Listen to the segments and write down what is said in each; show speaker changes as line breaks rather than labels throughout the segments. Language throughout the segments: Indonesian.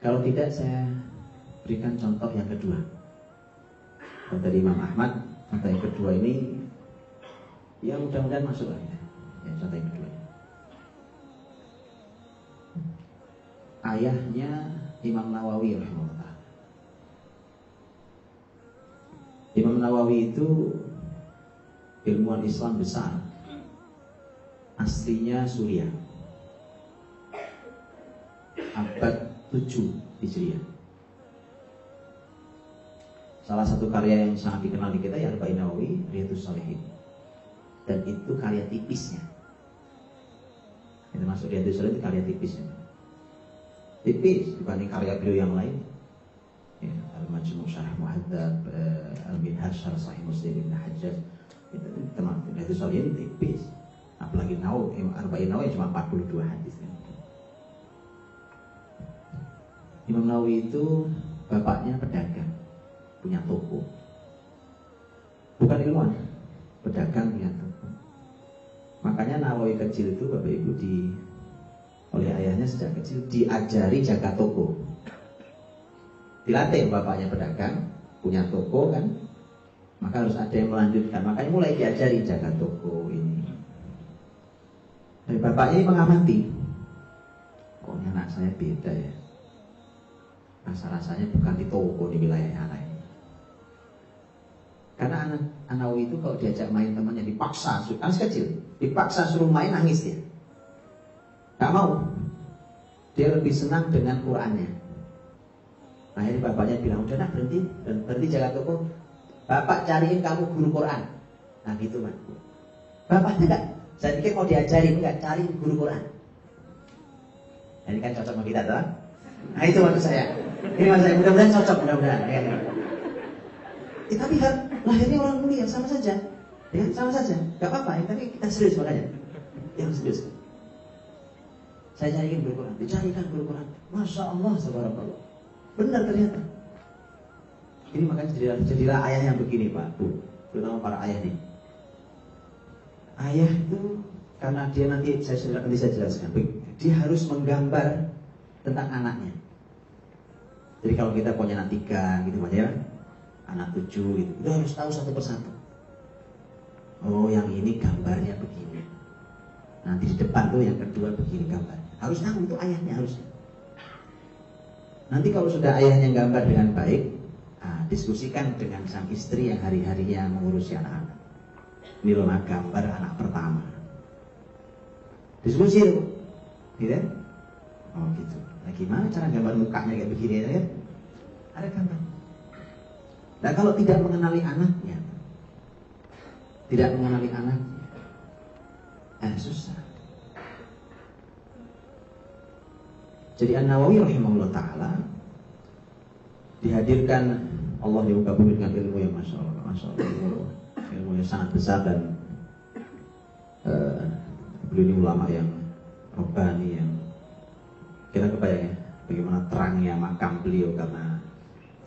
Kalau tidak, saya berikan contoh yang kedua. Kalau tadi Imam Ahmad, contoh yang kedua ini ya mudah-mudahan masuk lah ya. Contoh yang kedua, ayahnya Imam Nawawi rahimahullah. Imam Nawawi itu ilmuwan Islam besar, aslinya Suriah, abad 7 Hijriah. Salah satu karya yang sangat dikenal di kita ya Arba'in Nawawi, Riyadhus Shalihin. Dan itu karya tipisnya. Itu masuk Riyadhus Shalihin itu karya tipisnya. Tipis dibanding karya beliau yang lain. Ya, Al-Majmu' Syarah Muhadzab, Al-Minhaj Syarah Sahih Muslim Ibn Hajjaj. Itu teman Riyadhus Shalihin tipis. Apalagi Nawawi, Arba'in Nawawi cuma 42 hadis. Imam Nawawi itu bapaknya pedagang, punya toko. Bukan ilmuwan, pedagang punya toko. Makanya Nawawi kecil itu Bapak Ibu oleh ayahnya sejak kecil diajari jaga toko. Dilatih bapaknya pedagang, punya toko kan, maka harus ada yang melanjutkan. Makanya mulai diajari jaga toko ini. Dan bapaknya ini mengamati, kok anak saya beda ya. Rasa-rasanya bukan di toko di wilayah lain. Karena anak Nawawi itu kalau diajak main temannya dipaksa, kan kecil, dipaksa suruh main nangis dia. Gak mau. Dia lebih senang dengan Qur'annya. Akhirnya bapaknya bilang, udah nak berhenti jaga toko. Bapak cariin kamu guru Qur'an. Nah gitu Pak. Bapaknya enggak. Saya pikir mau diajarin, enggak, cari guru Qur'an. Nah, ini kan cocok sama kita toh. Nah itu maksud saya. Ini maksud saya, mudah-mudahan cocok, mudah-mudahan. Ya. Tapi lahirnya orang mulia sama saja, ya sama saja, nggak apa-apa. Tapi kita serius makanya, yang serius. Saya carikan guru Quran, dicarikan guru Quran. Masya Allah, subhanallah. Benar ternyata. Ini makanya jadilah ayah yang begini Pak, Bu, terutama para ayah nih. Ayah itu karena dia nanti saya jelaskan, dia harus menggambar tentang anaknya. Jadi kalau kita punya anak 3 gitu ya, anak 7 gitu, kita harus tahu satu persatu. Oh yang ini gambarnya begini, nanti di depan tuh yang kedua begini gambarnya. Harus tahu itu ayahnya harusnya. Nanti kalau sudah ayahnya gambar dengan baik, diskusikan dengan sang istri yang hari-harinya mengurusi anak-anak. Ini loh gambar anak pertama. Diskusi itu, gitu. Oh gitu. Nah gimana cara gambar mukanya kayak begini ya? Ada gambar. Nah kalau tidak mengenali anaknya, susah. Jadi An-Nawawi rahimahullah ta'ala dihadirkan Allah di muka bumi dengan ilmu yang Masya Allah, ilmu yang sangat besar. Dan beliau ini ulama yang Rabbani, yang kita kebayang ya bagaimana terangnya makam beliau karena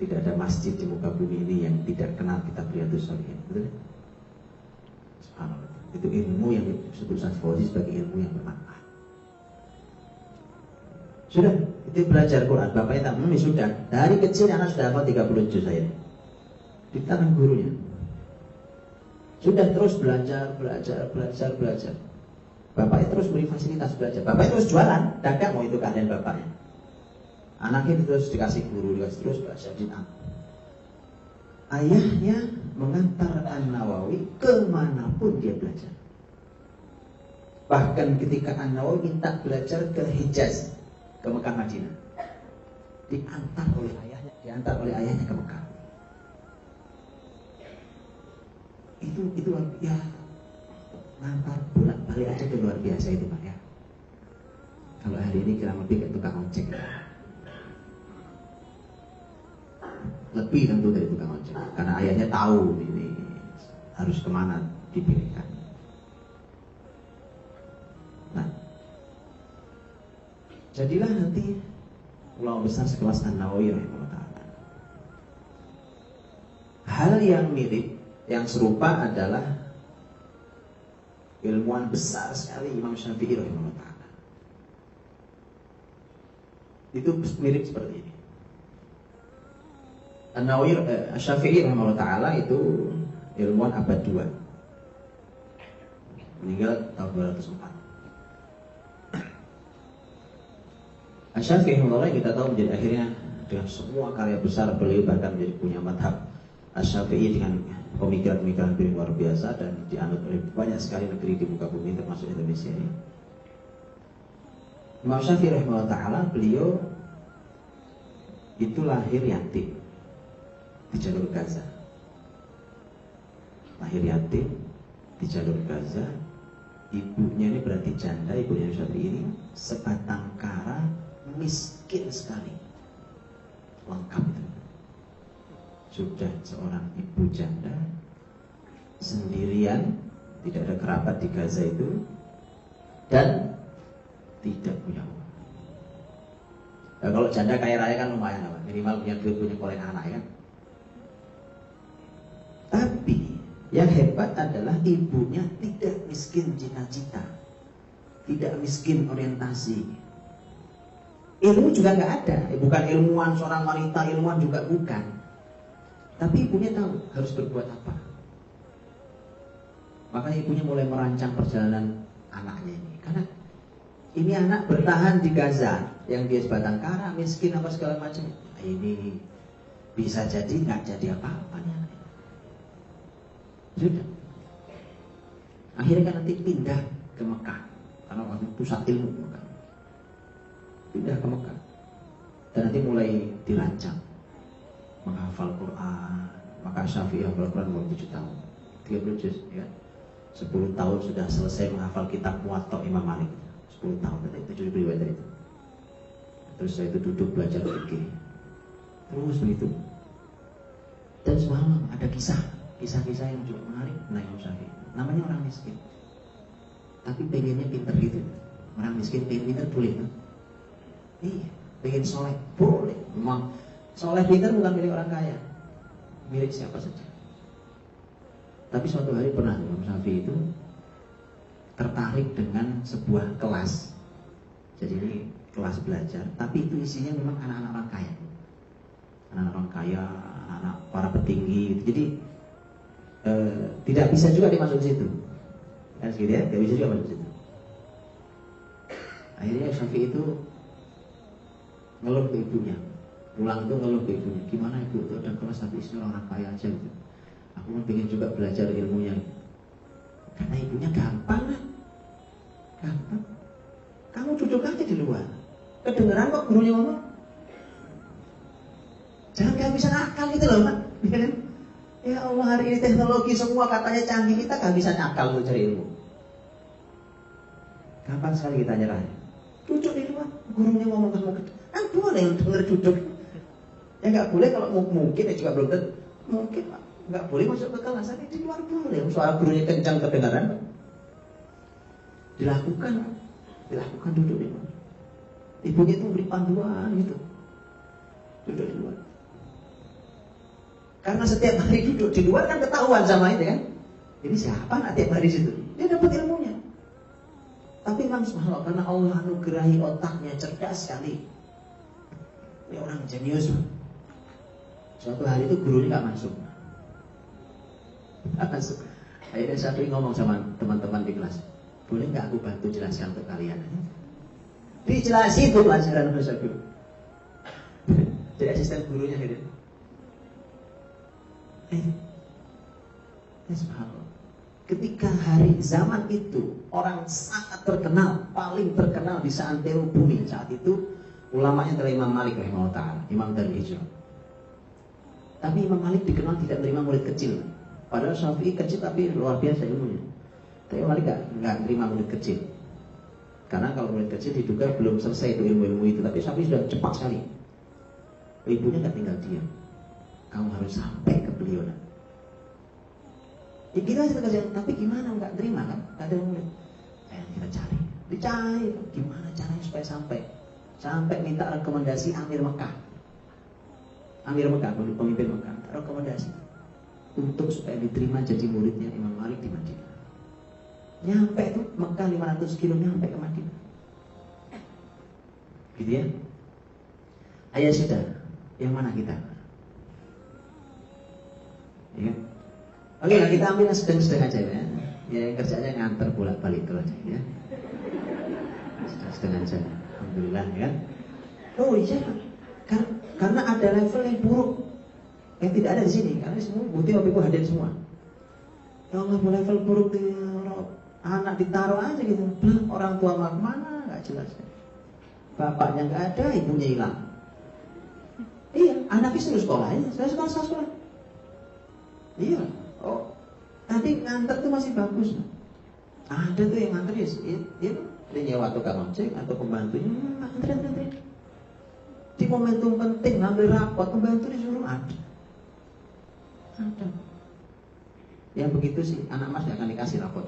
tidak ada masjid di muka bumi ini yang tidak kenal kitab Riyadhus Shalihin. Betul? Subhanallah. Itu ilmu yang disebut Ustaz Fauzi sebagai ilmu yang bermanfaat. Sudah, itu belajar Quran. Bapaknya tak sudah. Dari kecil anak sudah hafal 30 juz saya. Di tangan gurunya. Sudah terus belajar. Bapaknya terus beri fasilitas belajar. Bapaknya terus jualan, dagang, mau itu keahlian bapaknya. Anaknya terus dikasih guru, terus belajar di tangan. Ayahnya mengantar An-Nawawi kemanapun dia belajar. Bahkan ketika An-Nawawi minta belajar ke Hijaz, ke Mekah Madinah, diantar oleh ayahnya ke Mekah. Itu ya ngantar bolak-balik aja ke luar biasa itu Pak ya. Kalau hari ini kira lebih kayak tukang ojek. Lebih tentu dari tukang ojek, karena ayahnya tahu ini harus kemana dipilihkan. Nah, jadilah nanti ulama besar sekelas An-Nawawi rahimahullah ta'ala. Hal yang mirip, yang serupa adalah ilmuwan besar sekali Imam Syafi'i rahimahullah ta'ala. Itu mirip seperti ini. An-Nawawi Asy-Syafi'i rahimahullah taala itu ilmuwan abad 2. Meninggal tahun 204. Asy-Syafi'i rahimahullah kita tahu menjadi akhirnya dengan semua karya besar beliau bahkan menjadi punya madhab Asy-Syafi'i dengan pemikiran-pemikiran beliau luar biasa dan dianut oleh banyak sekali negeri di muka bumi termasuk Indonesia ini. Imam Syafi'i rahimahullah taala beliau itu lahir yatim di jalur Gaza. Lahir yatim di jalur Gaza. Ibunya ini berarti janda, ibunya Syafi'i ini sebatang kara, miskin sekali. Lengkap itu. Sudah seorang ibu janda sendirian, tidak ada kerabat di Gaza itu, dan tidak punya uang. Nah, kalau janda kaya raya kan lumayan apa? Minimal punya duit, punya kolen anak kan. Tapi yang hebat adalah ibunya tidak miskin cita-cita, tidak miskin orientasi. Ilmu juga nggak ada, bukan ilmuwan, seorang wanita ilmuwan juga bukan. Tapi ibunya tahu harus berbuat apa. Makanya ibunya mulai merancang perjalanan anaknya ini. Karena ini anak bertahan di Gaza, yang dia sebatang kara, miskin apa segala macam. Ini bisa jadi nggak jadi apa-apa nih anaknya. Sudah. Akhirnya kan nanti pindah ke Mekah, karena waktu pusat ilmu Mekah. Pindah ke Mekah, dan nanti mulai dirancang menghafal Quran. Maka Syafi'i hafal Quran umur 7 tahun, 30 juz, ya. 10 tahun sudah selesai menghafal kitab Muwatta Imam Malik. 10 tahun tadi, 7 riwayat itu. Terus saya itu duduk belajar fikih. Terus begitu. Dan semalam ada kisah-kisah yang juga menarik tentang Imam Syafi'i. Namanya orang miskin, tapi pengennya pintar gitu. Orang miskin pengen pintar boleh kan? Iya, pengen soleh boleh. Memang soleh pintar bukan milik orang kaya, milik siapa saja. Tapi suatu hari pernah Imam Syafi'i itu tertarik dengan sebuah kelas. Jadi ini kelas belajar, tapi itu isinya memang anak-anak orang kaya. Anak-anak orang kaya, anak-anak para petinggi gitu. Jadi tidak bisa juga dimasuk situ. Kan segitu ya, tidak bisa juga masuk situ. Akhirnya Syafi'i itu ngeluh ke ibunya. Pulang tuh ngeluh ke ibunya, gimana ibu, itu ada kelas tapi isinya orang kaya aja gitu. Aku mau pengen juga belajar ilmunya. Karena ibunya gampang kan? Gampang. Kamu duduk aja di luar, kedengeran kok gurunya ngomong. Jangan kehabisan akal gitu loh Pak. Ya Allah, hari ini teknologi semua katanya canggih, kita kehabisan akal untuk cari ilmu. Gampang sekali kita nyerah. Duduk di luar, gurunya ngomong ke semua. Kan boleh denger duduk. Ya nggak boleh kalau mungkin ya juga belum tentu. Mungkin Pak, nggak boleh masuk ke kelas, tapi di luar boleh. Soal gurunya kencang kedengaran. Dilakukan duduk di luar. Ibunya itu beri panduan gitu. Duduk di luar. Karena setiap hari duduk di luar kan ketahuan sama itu kan. Ini siapa nak tiap hari situ? Dia dapat ilmunya. Tapi Imam subhanallah, karena Allah anugerahi otaknya cerdas sekali. Ini orang jenius. Suatu hari itu gurunya nggak masuk. Akhirnya Syafi'i ngomong sama teman-teman di kelas, boleh nggak aku bantu jelaskan untuk kalian? Dijelasin tuh pelajaran Syafi'i. Jadi asisten gurunya gitu. Subhanallah. Ketika hari zaman itu orang sangat terkenal, paling terkenal di seantero bumi saat itu, ulamanya adalah Imam Malik rahimahullah ta'ala, Imam Darul Hijrah. Tapi Imam Malik dikenal tidak menerima murid kecil. Padahal Syafi'i kecil tapi luar biasa ilmunya. Tapi Imam Malik nggak menerima murid kecil. Karena kalau murid kecil diduga belum selesai itu ilmu-ilmu itu. Tapi Syafi'i sudah cepat sekali. Ibunya nggak tinggal diam. Kamu harus sampai ke beliau. Ya kita kerja, tapi gimana nggak terima kan? Nggak ada murid. Kita dicari, gimana caranya supaya sampai minta rekomendasi Amir Mekah, pemimpin Mekah, rekomendasi untuk supaya diterima jadi muridnya Imam Malik di Madinah. Nyampe tuh Mekah 500 kilo, nyampe ke Madinah. Gitu ya. Ayah sudah, yang mana kita? Ya. Oke, nah kita ambil yang sedang-sedang aja ya. Ya yang kerjanya nganter bolak-balik itu aja ya. Sedang-sedang aja. Alhamdulillah ya. Oh iya, karena ada level yang buruk yang tidak ada di sini. Karena semua bukti Bapak Ibu hadir semua. Ya Allah, level buruk di anak ditaruh aja gitu. Orang tua mah kemana? Nggak jelas. Bapaknya nggak ada, ibunya hilang. Iya, anaknya suruh sekolah ya. Saya sekolah. Iya. Oh, tadi nganter tuh masih bagus. Ada tuh yang nganter ya. Dia nyewa tukang ojek atau pembantunya nganter. Di momentum penting ngambil rapot, pembantu disuruh ada. Yang begitu sih anak mas gak akan dikasih rapot.